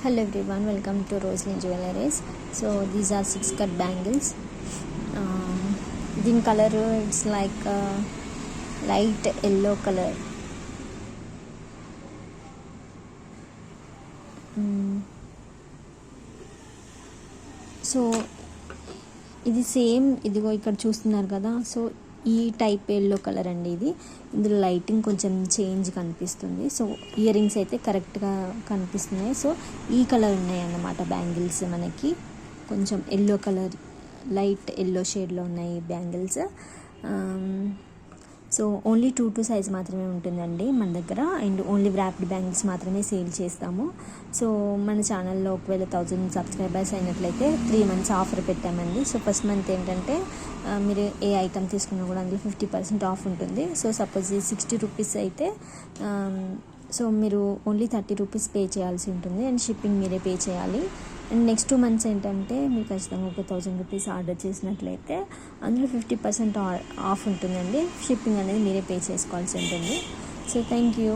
Hello everyone, welcome to Roslyn Jewelries. So these are 6 cut bangles. Din color it's like light yellow color. So ఇది same ఇదిగో ఇక్కడ చూస్తున్నారు కదా. So ఈ type yellow colour అండి ఇది. ఇందులో లైటింగ్ కొంచెం చేంజ్ కనిపిస్తుంది. సో ఇయర్ రింగ్స్ అయితే కరెక్ట్గా కనిపిస్తున్నాయి. సో ఈ కలర్ ఉన్నాయి అన్నమాట బ్యాంగిల్స్. మనకి కొంచెం ఎల్లో కలర్, లైట్ ఎల్లో షేడ్లో ఉన్నాయి బ్యాంగిల్స్. సో ఓన్లీ 2 సైజ్ మాత్రమే ఉంటుందండి మన దగ్గర. అండ్ ఓన్లీ వ్రాప్డ్ బ్యాంగిల్స్ మాత్రమే సేల్ చేస్తాము. సో మన ఛానల్లో ఒకవేళ 1000 సబ్స్క్రైబర్స్ అయినట్లయితే 3 months ఆఫర్ పెట్టామండి. సో ఫస్ట్ మంత్ ఏంటంటే మీరు ఏ ఐటమ్ తీసుకున్నా కూడా అందులో 50% ఆఫ్ ఉంటుంది. సో సపోజ్ 60 రూపీస్ అయితే సో మీరు ఓన్లీ 30 రూపీస్ పే చేయాల్సి ఉంటుంది. అండ్ షిప్పింగ్ మీరే పే చేయాలి. అండ్ నెక్స్ట్ 2 months ఏంటంటే మీరు ఖచ్చితంగా ఒక 1000 రూపీస్ ఆర్డర్ చేసినట్లయితే అందులో 50% ఆఫ్ ఉంటుందండి. షిప్పింగ్ అనేది మీరే పే చేసుకోవాల్సి ఉంటుంది. So thank you.